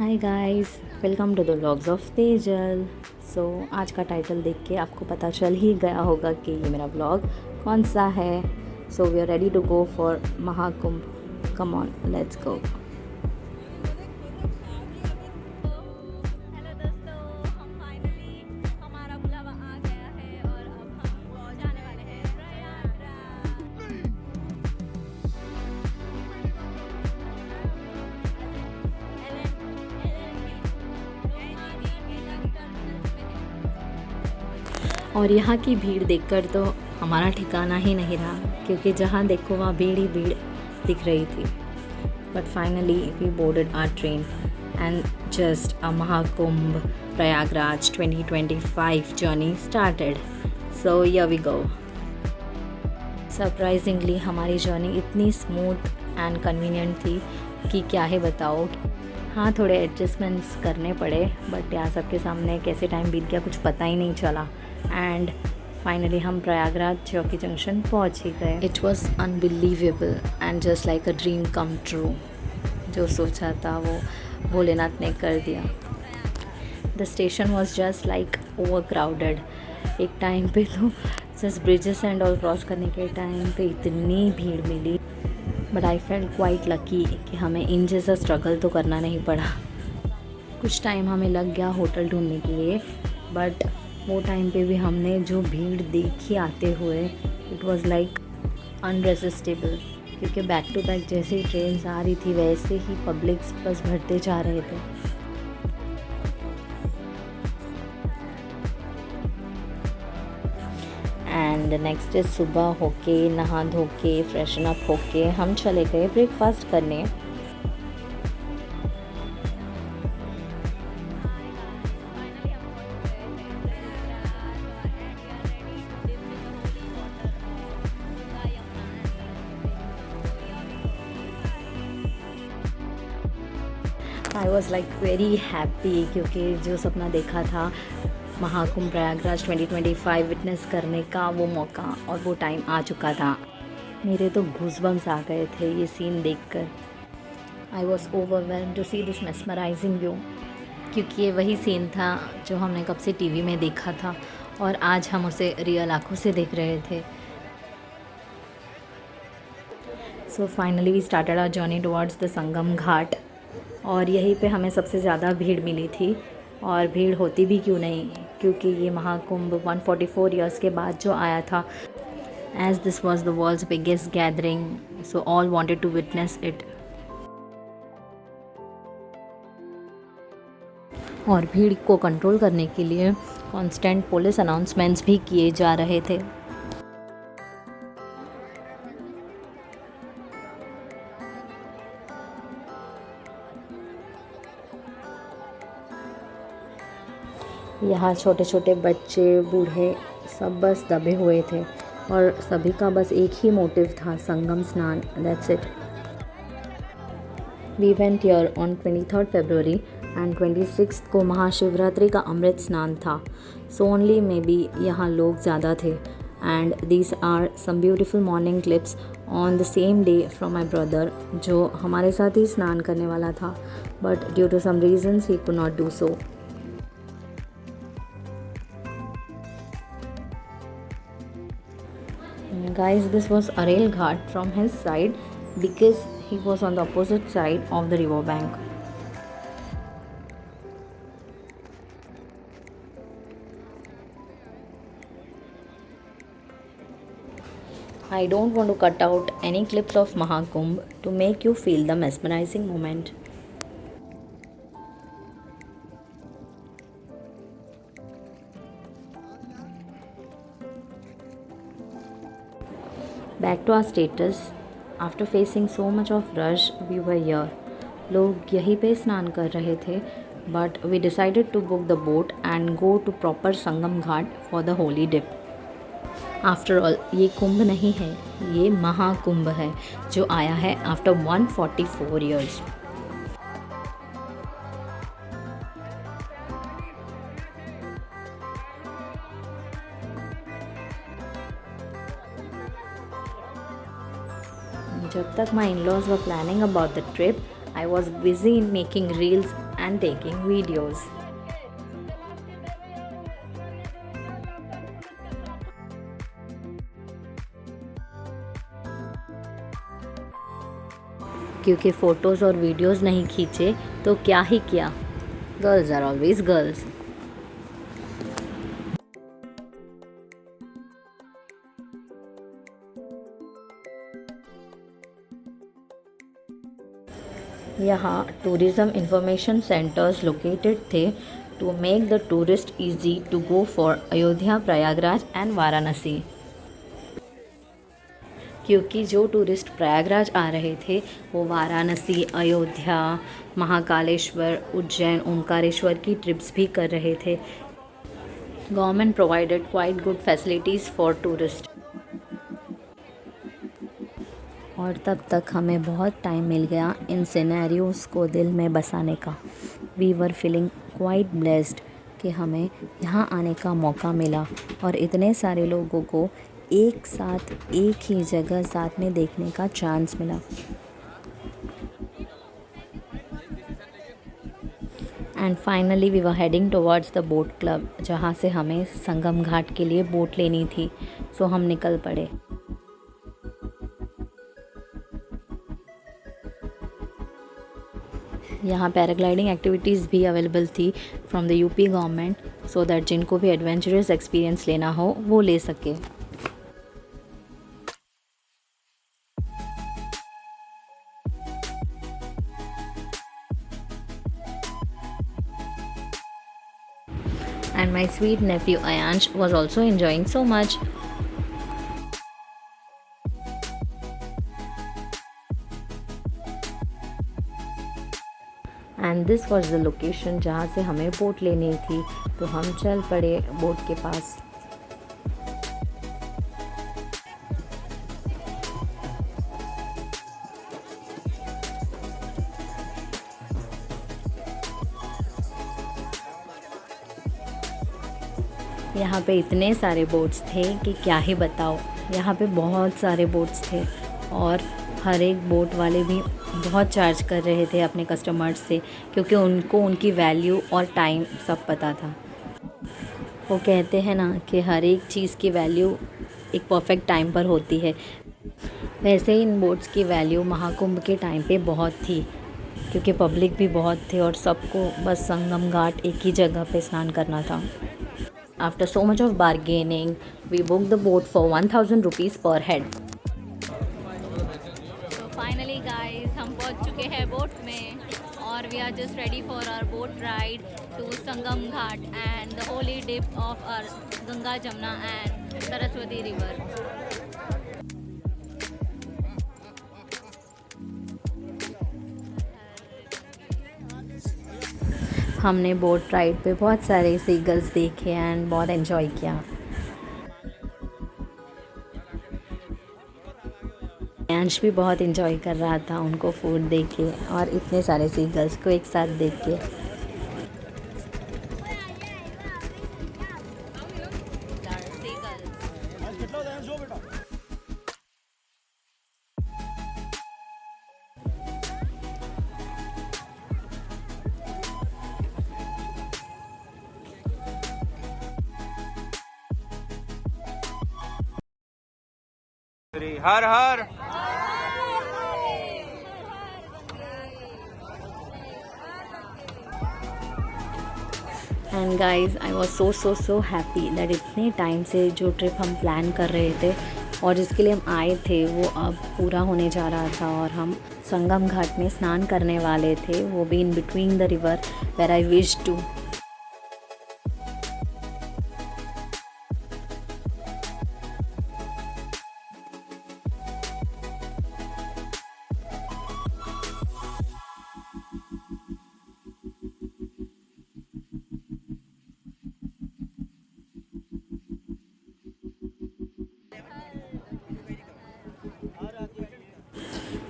Hi guys, welcome to the vlogs of Tejal. So आज का title देख के आपको पता चल ही गया होगा कि ये मेरा व्लॉग कौन सा है। So we are ready to go for Mahakumbh. Come on, let's go. Hello दोस्तों, हम फाइनली हमारा बुलावा आ गया है और अब हम जाने वाले हैं प्रयागराज। और यहाँ की भीड़ देखकर तो हमारा ठिकाना ही नहीं रहा, क्योंकि जहाँ देखो वहाँ भीड़ ही भीड़ दिख रही थी। But finally we boarded our train and just a Mahakumbh Prayagraj 2025 journey started. So here we go. Surprisingly हमारी जर्नी इतनी स्मूथ एंड कन्वीनियंट थी कि क्या ही बताओ। हाँ, थोड़े एडजस्टमेंट्स करने पड़े, बट यार सबके सामने कैसे टाइम बीत गया कुछ पता ही नहीं चला। एंड फाइनली हम प्रयागराज चौकी जंक्शन पहुंच ही गए। It was unbelievable and just like a dream come true. जो सोचा था वो भोलेनाथ ने कर दिया। The station was just like overcrowded. एक टाइम पे तो just bridges and all cross करने के टाइम पे इतनी भीड़ मिली, but I felt quite lucky कि हमें इन जैसा स्ट्रगल तो करना नहीं पड़ा। कुछ टाइम हमें लग गया होटल ढूंढने के लिए, बट वो टाइम पे भी हमने जो भीड़ देखी आते हुए, इट वाज लाइक अनरेसिस्टेबल। क्योंकि बैक टू बैक जैसे ही ट्रेन आ रही थी वैसे ही पब्लिक्स बस भरते जा रहे थे। एंड नेक्स्ट डे सुबह होके नहा धो के फ्रेशन अप होके हम चले गए ब्रेकफास्ट करने। I was like very happy, क्योंकि जो सपना देखा था महाकुंभ प्रयागराज 2025 विटनेस करने का, वो मौका और वो टाइम आ चुका था। मेरे तो गूज़बम्स आ गए थे ये सीन देखकर। I was overwhelmed to see this mesmerising view, क्योंकि ये वही सीन था जो हमने कब से टीवी में देखा था और आज हम उसे रियल आँखों से देख रहे थे। So finally we started our journey towards the Sangam Ghat. और यहीं पे हमें सबसे ज़्यादा भीड़ मिली थी, और भीड़ होती भी क्यों नहीं, क्योंकि ये महाकुंभ 144 ईयर्स के बाद जो आया था। As this was the world's biggest gathering, so all wanted to witness it. और भीड़ को कंट्रोल करने के लिए कांस्टेंट पुलिस अनाउंसमेंट्स भी किए जा रहे थे। यहाँ छोटे छोटे बच्चे बूढ़े सब बस दबे हुए थे, और सभी का बस एक ही मोटिव था, संगम स्नान। That's it. We went here on 23 February and 26 को महाशिवरात्रि का अमृत स्नान था। सो ओनली मे बी यहाँ लोग ज़्यादा थे। And these are some beautiful morning clips on the same day from my brother, जो हमारे साथ ही स्नान करने वाला था, but due to some reasons he could not do so. Guys, this was Arel Ghat from his side, because he was on the opposite side of the river bank. I don't want to cut out any clips of Mahakumbh to make you feel the mesmerizing moment. Back to our status. After facing so much of rush, we were here. लोग यहीं पे स्नान कर रहे थे, but we decided to book the boat and go to proper Sangam Ghat for the holy dip. After all, ये कुंभ नहीं है, ये महाकुंभ है जो आया है after 144 years. जब तक my in-laws were planning about the trip, I was busy in making reels and taking videos. क्योंकि फ़ोटोज़ और वीडियोज़ नहीं खींचे तो क्या ही किया, गर्ल्स आर ऑलवेज गर्ल्स। यहाँ टूरिज़्म इंफॉर्मेशन सेंटर्स लोकेटेड थे to make the tourist easy to go for Ayodhya, Prayagraj and Varanasi. क्योंकि जो टूरिस्ट प्रयागराज आ रहे थे वो वाराणसी, अयोध्या, महाकालेश्वर, उज्जैन, ओंकारेश्वर की ट्रिप्स भी कर रहे थे। Government provided quite good facilities for tourist. और तब तक हमें बहुत टाइम मिल गया इन सिनेरियोज़ को दिल में बसाने का। We were feeling quite blessed कि हमें यहाँ आने का मौका मिला और इतने सारे लोगों को एक साथ एक ही जगह साथ में देखने का चांस मिला। And finally we were heading towards the boat club, जहाँ से हमें संगम घाट के लिए बोट लेनी थी। सो हम निकल पड़े। यहाँ पैराग्लाइडिंग एक्टिविटीज़ भी अवेलेबल थी from the UP government, so that जिनको भी एडवेंचरस एक्सपीरियंस लेना हो वो ले सके। And my sweet nephew Ayansh was also enjoying so much. And this was the location जहाँ से हमें बोट लेनी थी, तो हम चल पड़े बोट के पास। यहाँ पे इतने सारे बोट्स थे कि क्या ही बताओ। यहाँ पे बहुत सारे बोट्स थे और हर एक बोट वाले भी बहुत चार्ज कर रहे थे अपने कस्टमर्स से, क्योंकि उनको उनकी वैल्यू और टाइम सब पता था। वो कहते हैं ना कि हर एक चीज़ की वैल्यू एक परफेक्ट टाइम पर होती है। वैसे ही इन बोट्स की वैल्यू महाकुंभ के टाइम पे बहुत थी, क्योंकि पब्लिक भी बहुत थे और सबको बस संगम घाट एक ही जगह पे स्नान करना था। After so much of bargaining, we booked the boat for 1000 rupees per head. So finally guys, हम पहुंच चुके हैं बोट में और we are just ready for our boat ride to Sangam Ghat and the holy dip of our Ganga, Jamna and Saraswati river. हमने boat ride पे बहुत सारे सीगल्स देखे एंड बहुत एंजॉय किया। अंश भी बहुत एंजॉय कर रहा था उनको फूड देख के और इतने सारे सीगल्स को एक साथ देख के। Har Har and guys I was so happy that इतने टाइम से जो ट्रिप हम प्लान कर रहे थे और जिसके लिए हम आए थे वो अब पूरा होने जा रहा था और हम संगम घाट में स्नान करने वाले थे, वो भी in between the river where I wish to.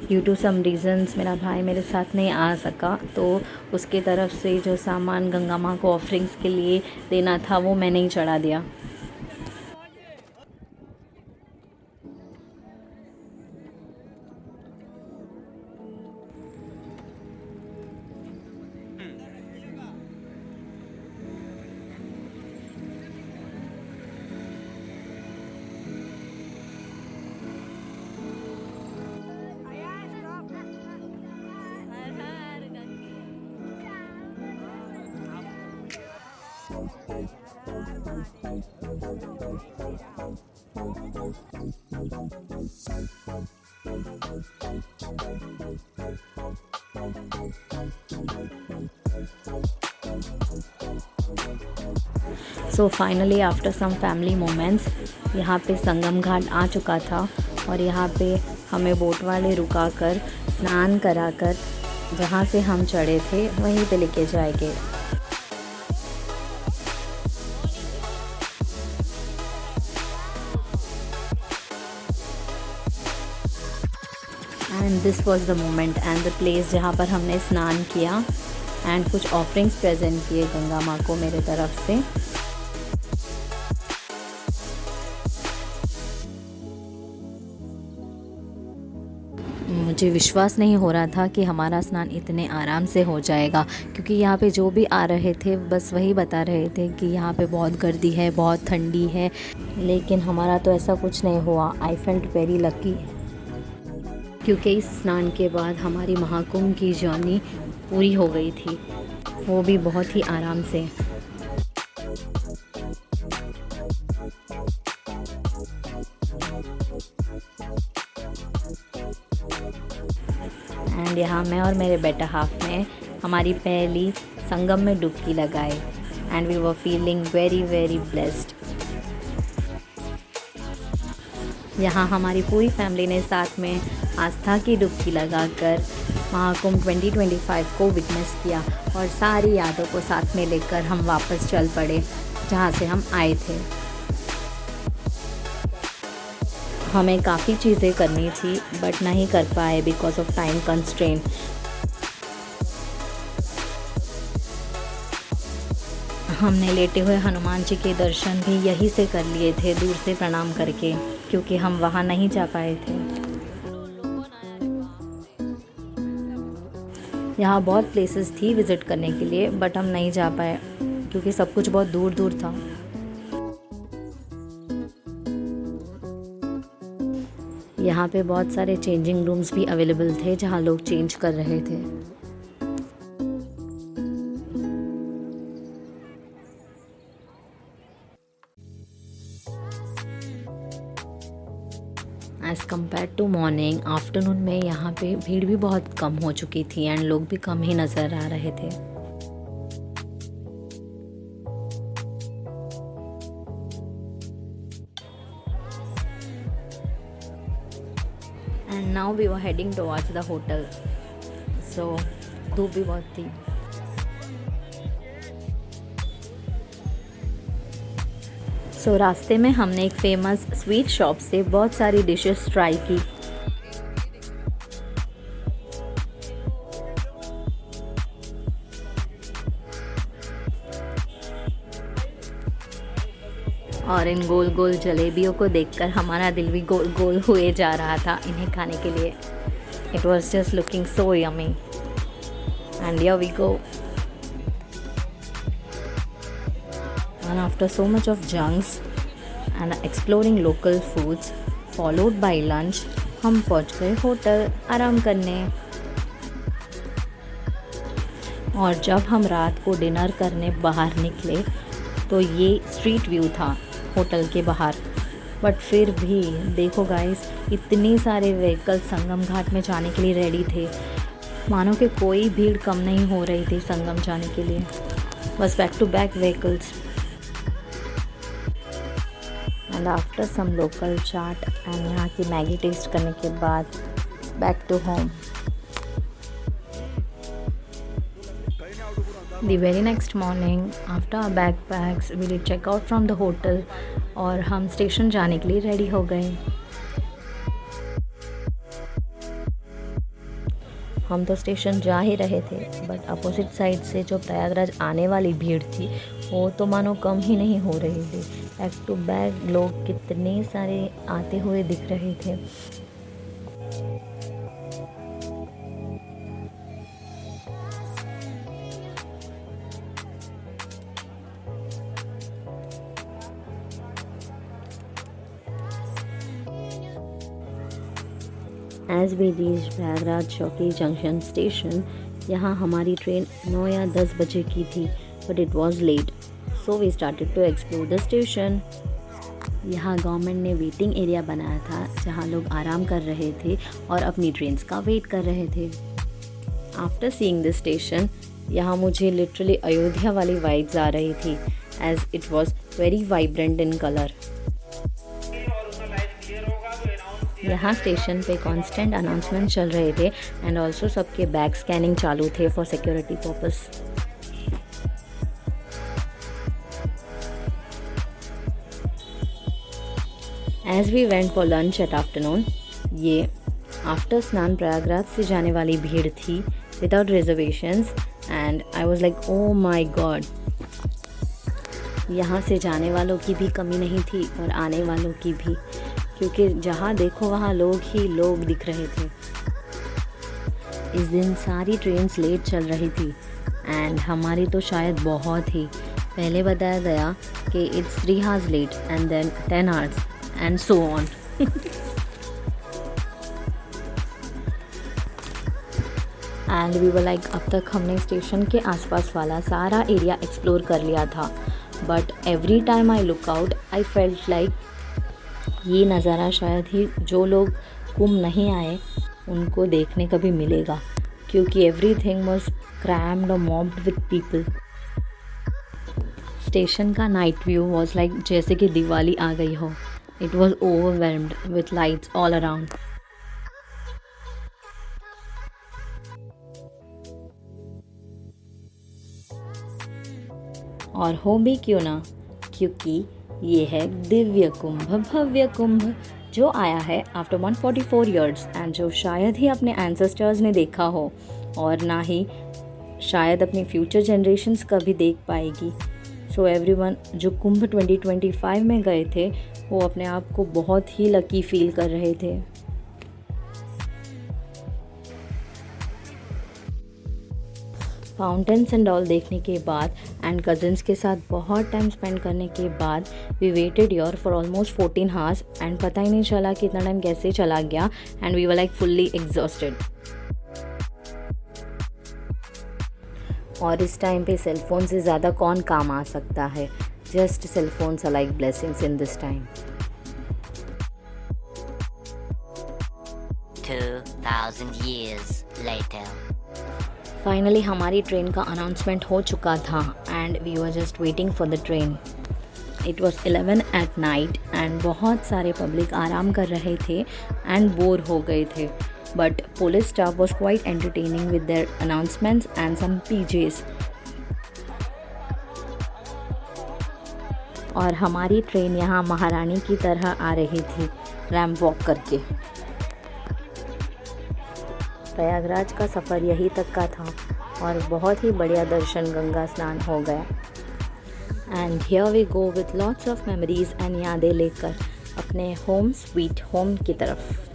Due to some reasons मेरा भाई मेरे साथ नहीं आ सका, तो उसके तरफ से जो सामान गंगा माँ को ऑफरिंग्स के लिए देना था वो मैंने ही चढ़ा दिया। So finally after some family moments यहाँ पे संगम घाट आ चुका था और यहाँ पे हमें बोट वाले रुका कर स्नान कराकर जहाँ से हम चढ़े थे वहीं पे लेके जाएंगे। And this was the moment and the place जहाँ पर हमने स्नान किया एंड कुछ ऑफरिंग्स प्रेजेंट किए गंगा माँ को मेरे तरफ से। मुझे विश्वास नहीं हो रहा था कि हमारा स्नान इतने आराम से हो जाएगा, क्योंकि यहाँ पे जो भी आ रहे थे बस वही बता रहे थे कि यहाँ पे बहुत गर्दी है, बहुत ठंडी है, लेकिन हमारा तो ऐसा कुछ नहीं हुआ। आई फेल्ट वेरी लकी, क्योंकि इस स्नान के बाद हमारी महाकुंभ की जर्नी पूरी हो गई थी, वो भी बहुत ही आराम से। एंड यहाँ मैं और मेरे बेटा हाफ ने हमारी पहली संगम में डुबकी लगाई and we were feeling very very blessed. यहाँ हमारी पूरी फैमिली ने साथ में आस्था की डुबकी लगाकर महाकुंभ 2025 को विटनेस किया और सारी यादों को साथ में लेकर हम वापस चल पड़े जहाँ से हम आए थे। हमें काफ़ी चीज़ें करनी थी बट नहीं कर पाए बिकॉज ऑफ टाइम कंस्ट्रेंट। हमने लेटे हुए हनुमान जी के दर्शन भी यहीं से कर लिए थे, दूर से प्रणाम करके, क्योंकि हम वहाँ नहीं जा पाए थे। यहाँ बहुत प्लेसेस थी विज़िट करने के लिए बट हम नहीं जा पाए क्योंकि सब कुछ बहुत दूर दूर था। यहाँ पे बहुत सारे चेंजिंग रूम्स भी अवेलेबल थे जहाँ लोग चेंज कर रहे थे। As compare to morning, afternoon में यहाँ पे भीड़ भी बहुत कम हो चुकी थी एंड लोग भी कम ही नज़र आ रहे थे। And now we were heading towards the hotel. So धूप भी बहुत थी। सो रास्ते में हमने एक फेमस स्वीट शॉप से बहुत सारी डिशेस ट्राई की। और इन गोल गोल जलेबियों को देखकर हमारा दिल भी गोल गोल हुए जा रहा था इन्हें खाने के लिए। It was just looking so yummy and here we go. And after so much of junks and exploring local foods followed by lunch, हम पहुंच गए होटल आराम करने। और जब हम रात को डिनर करने बाहर निकले तो ये स्ट्रीट व्यू था होटल के बाहर। बट फिर भी देखो गाइस, इतने सारे व्हीकल संगम घाट में जाने के लिए रेडी थे, मानो कि कोई भीड़ कम नहीं हो रही थी संगम जाने के लिए, बस back to back vehicles. And after some local chaat and यहाँ की मैगी टेस्ट करने के बाद back to home. The very next morning after our backpacks we did check out from the hotel और हम स्टेशन जाने के लिए रेडी हो गए। हम तो स्टेशन जा ही रहे थे बट अपोजिट साइड से जो प्रयागराज आने वाली भीड़ थी वो तो मानो कम ही नहीं हो रही थी। बैक टू बैक लोग कितने सारे आते हुए दिख रहे थे। As we reached प्रयागराज चौकी जंक्शन स्टेशन, यहाँ हमारी ट्रेन 9 या 10 बजे की थी but it was late. So we started to explore the station. यहाँ गवर्नमेंट ने वेटिंग एरिया बनाया था जहाँ लोग आराम कर रहे थे और अपनी ट्रेन्स का वेट कर रहे थे। आफ्टर सीइंग दिस स्टेशन, यहाँ मुझे लिटरली अयोध्या वाली वाइब्स आ रही थी as it was very vibrant in colour. यहाँ स्टेशन पे कांस्टेंट अनाउंसमेंट चल रहे थे एंड ऑल्सो सबके बैग स्कैनिंग चालू थे for security purpose. As we went for lunch at afternoon, ये आफ्टर स्नान प्रयागराज से जाने वाली भीड़ थी without reservations and I was like oh my god. यहाँ से जाने वालों की भी कमी नहीं थी और आने वालों की भी, क्योंकि जहाँ देखो वहाँ लोग ही लोग दिख रहे थे। इस दिन सारी ट्रेन्स लेट चल रही थी एंड हमारी तो शायद बहुत ही। पहले बताया गया कि it's 3 hours late and then 10 hours and so on. And we were like अब तक हमने स्टेशन के आसपास वाला सारा एरिया एक्सप्लोर कर लिया था, but every time I look out I felt like ये नज़ारा शायद ही जो लोग कुंभ नहीं आए उनको देखने का भी मिलेगा, क्योंकि एवरीथिंग वाज क्रैम्ड और मॉब्ड विद पीपल। स्टेशन का नाइट व्यू वाज लाइक जैसे कि दिवाली आ गई हो। It was overwhelmed with lights all around. और हो भी क्यों ना, क्योंकि ये है दिव्य कुंभ, भव्य कुंभ, जो आया है आफ्टर 144 ईयर्स एंड जो शायद ही अपने एंसेस्टर्स ने देखा हो और ना ही शायद अपनी फ्यूचर जनरेशन्स का भी देख पाएगी। सो एवरीवन जो कुंभ 2025 में गए थे वो अपने आप को बहुत ही लकी फील कर रहे थे। फाउंटेन्स एंड ऑल देखने के बाद एंड कज़न्स के साथ बहुत टाइम स्पेंड करने के बाद we waited your for almost 14 hours एंड पता ही नहीं चला कि इतना टाइम कैसे चला गया and we were like fully exhausted. और इस टाइम पे सेलफोन से ज़्यादा कौन काम आ सकता है। Just cellphones are like blessings in this time. 2000 years later. Finally हमारी ट्रेन का अनाउंसमेंट हो चुका था and we were just waiting for the train. It was 11 at night and बहुत सारे पब्लिक आराम कर रहे थे एंड बोर हो गए थे, but police staff was quite entertaining with their announcements and some PJs. और हमारी ट्रेन यहाँ महारानी की तरह आ रही थी रैंप वॉक करके। प्रयागराज का सफ़र यही तक का था और बहुत ही बढ़िया दर्शन गंगा स्नान हो गया। And here we go with lots of memories and यादें लेकर अपने होम स्वीट होम की तरफ।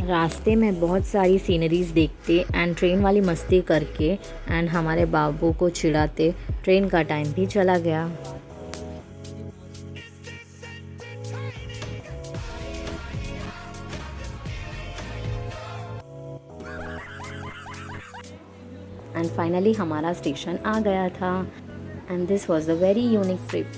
रास्ते में बहुत सारी सीनरीज देखते एंड ट्रेन वाली मस्ती करके एंड हमारे बाबू को चिढ़ाते ट्रेन का टाइम भी चला गया। एंड फाइनली हमारा स्टेशन आ गया था and this was a very unique trip.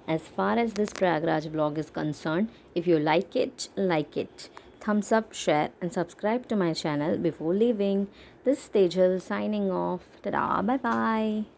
As far as this Prayagraj vlog is concerned, if you like it, thumbs up, share and subscribe to my channel before leaving. This is Tejal signing off. Ta-da, bye bye.